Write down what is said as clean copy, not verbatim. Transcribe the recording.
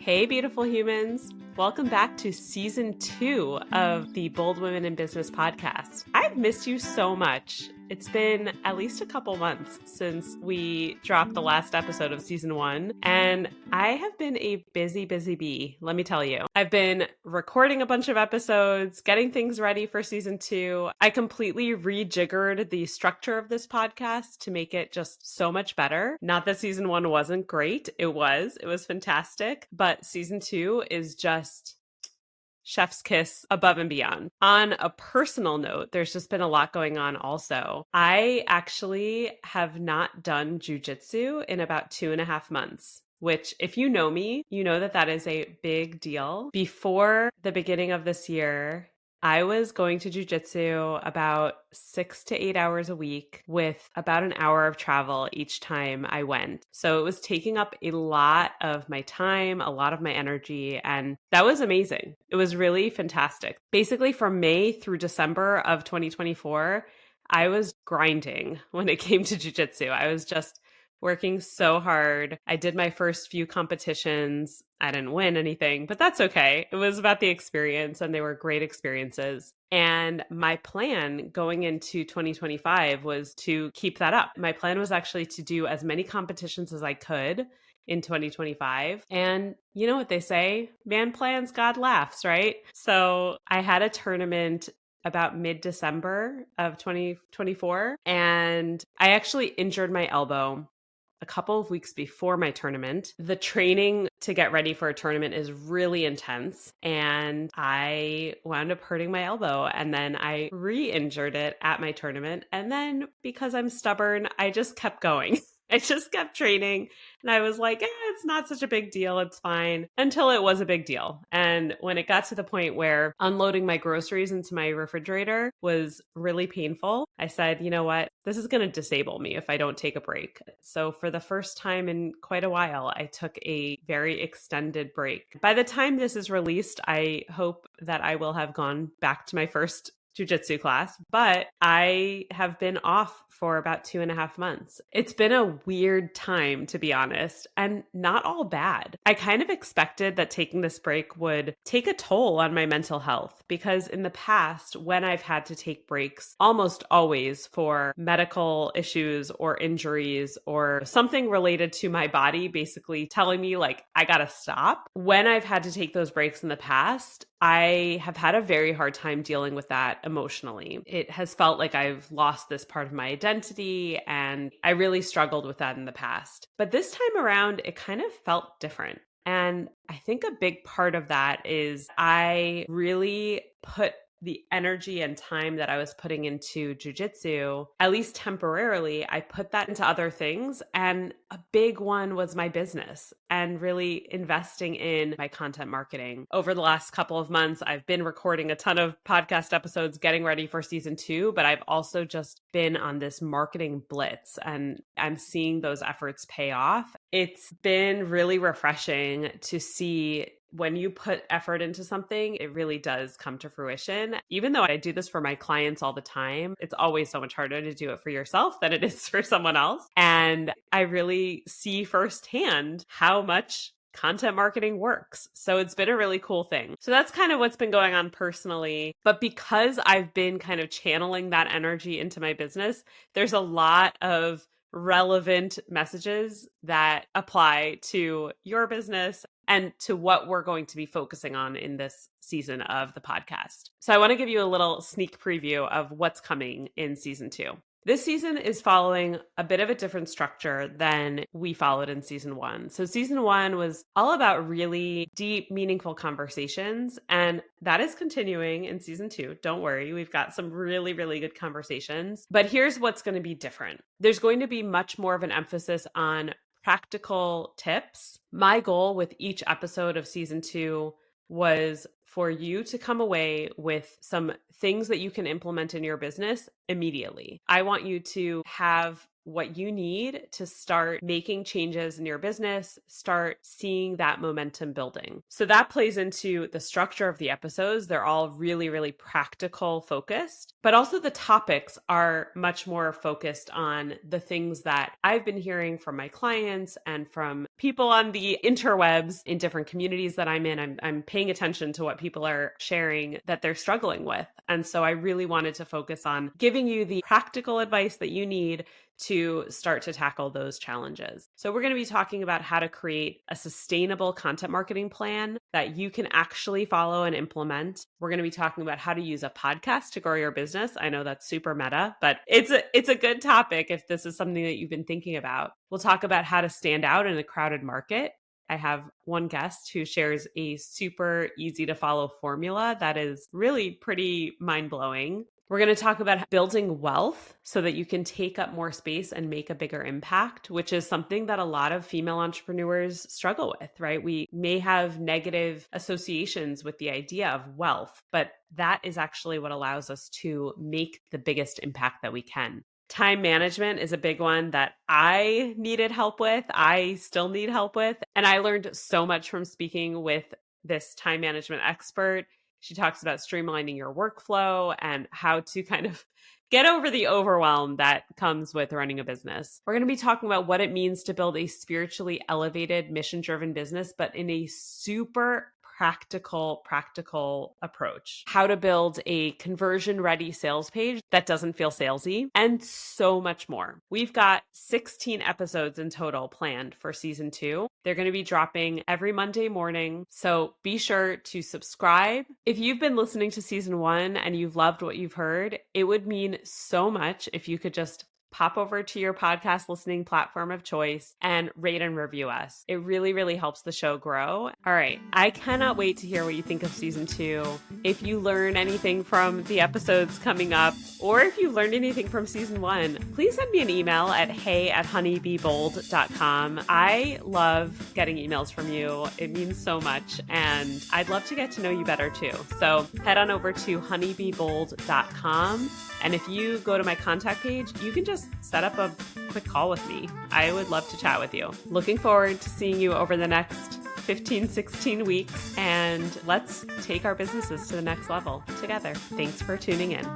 Hey, beautiful humans. Welcome back to season 2 of the Bold Women in Business podcast. I've missed you so much. It's been at least a couple months since we dropped the last episode of season 1, and I have been a busy bee, let me tell you. I've been recording a bunch of episodes, getting things ready for season 2. I completely rejiggered the structure of this podcast to make it just so much better. Not that season 1 wasn't great. It was fantastic, but season 2 is just chef's kiss above and beyond. On a personal note, there's just been a lot going on also. I actually have not done jiu-jitsu in about 2.5 months, which if you know me, you know that that is a big deal. Before the beginning of this year, I was going to jiu-jitsu about 6 to 8 hours a week with about an hour of travel each time I went. So it was taking up a lot of my time, a lot of my energy, and that was amazing. It was really fantastic. Basically, from May through December of 2024, I was grinding when it came to jiu-jitsu. I was just working so hard. I did my first few competitions. I didn't win anything, but that's okay. It was about the experience, and they were great experiences. And my plan going into 2025 was to keep that up. My plan was actually to do as many competitions as I could in 2025. And you know what they say, man plans, God laughs, right? So I had a tournament about mid-December of 2024, and I actually injured my elbow a couple of weeks before my tournament. The training to get ready for a tournament is really intense, and I wound up hurting my elbow, and then I re-injured it at my tournament. And then because I'm stubborn, I just kept going. I just kept training, and I was like, it's not such a big deal. It's fine, until it was a big deal. And when it got to the point where unloading my groceries into my refrigerator was really painful, I said, you know what? This is going to disable me if I don't take a break. So for the first time in quite a while, I took a very extended break. By the time this is released, I hope that I will have gone back to my first jiu-jitsu class, but I have been off for about 2.5 months. It's been a weird time, to be honest, and not all bad. I kind of expected that taking this break would take a toll on my mental health, because in the past, when I've had to take breaks, almost always for medical issues or injuries or something related to my body, basically telling me like, I gotta stop. When I've had to take those breaks in the past, I have had a very hard time dealing with that emotionally. It has felt like I've lost this part of my identity, and I really struggled with that in the past. But this time around, it kind of felt different. And I think a big part of that is I really put the energy and time that I was putting into jiu-jitsu, at least temporarily, I put that into other things. And a big one was my business and really investing in my content marketing. Over the last couple of months, I've been recording a ton of podcast episodes, getting ready for season 2, but I've also just been on this marketing blitz, and I'm seeing those efforts pay off. It's been really refreshing to see when you put effort into something, it really does come to fruition. Even though I do this for my clients all the time, it's always so much harder to do it for yourself than it is for someone else. And I really see firsthand how much content marketing works. So it's been a really cool thing. So that's kind of what's been going on personally. But because I've been kind of channeling that energy into my business, there's a lot of relevant messages that apply to your business and to what we're going to be focusing on in this season of the podcast. So I want to give you a little sneak preview of what's coming in season 2. This season is following a bit of a different structure than we followed in season 1. So season 1 was all about really deep, meaningful conversations, and that is continuing in season 2. Don't worry, we've got some really, really good conversations. But here's what's going to be different. There's going to be much more of an emphasis on practical tips. My goal with each episode of season 2 was for you to come away with some things that you can implement in your business immediately. I want you to have what you need to start making changes in your business, start seeing that momentum building. So that plays into the structure of the episodes. They're all really, really practical focused, but also the topics are much more focused on the things that I've been hearing from my clients and from people on the interwebs in different communities that I'm in, I'm paying attention to what people are sharing that they're struggling with. And so I really wanted to focus on giving you the practical advice that you need to start to tackle those challenges. So we're going to be talking about how to create a sustainable content marketing plan that you can actually follow and implement. We're going to be talking about how to use a podcast to grow your business. I know that's super meta, but it's a good topic if this is something that you've been thinking about. We'll talk about how to stand out in a crowded market. I have one guest who shares a super easy to follow formula that is really pretty mind-blowing. We're going to talk about building wealth so that you can take up more space and make a bigger impact, which is something that a lot of female entrepreneurs struggle with, right? We may have negative associations with the idea of wealth, but that is actually what allows us to make the biggest impact that we can. Time management is a big one that I needed help with. I still need help with. And I learned so much from speaking with this time management expert. She talks about streamlining your workflow and how to kind of get over the overwhelm that comes with running a business. We're going to be talking about what it means to build a spiritually elevated, mission-driven business, but in a super practical approach. How to build a conversion-ready sales page that doesn't feel salesy, and so much more. We've got 16 episodes in total planned for season 2. They're going to be dropping every Monday morning, so be sure to subscribe. If you've been listening to season 1 and you've loved what you've heard, it would mean so much if you could just pop over to your podcast listening platform of choice and rate and review us. It really, really helps the show grow. All right. I cannot wait to hear what you think of season 2. If you learn anything from the episodes coming up, or if you learned anything from season 1, please send me an email at hey@honeybeebold.com. I love getting emails from you. It means so much. And I'd love to get to know you better too. So head on over to honeybeebold.com. And if you go to my contact page, you can just set up a quick call with me. I would love to chat with you. Looking forward to seeing you over the next 15, 16 weeks. And let's take our businesses to the next level together. Thanks for tuning in.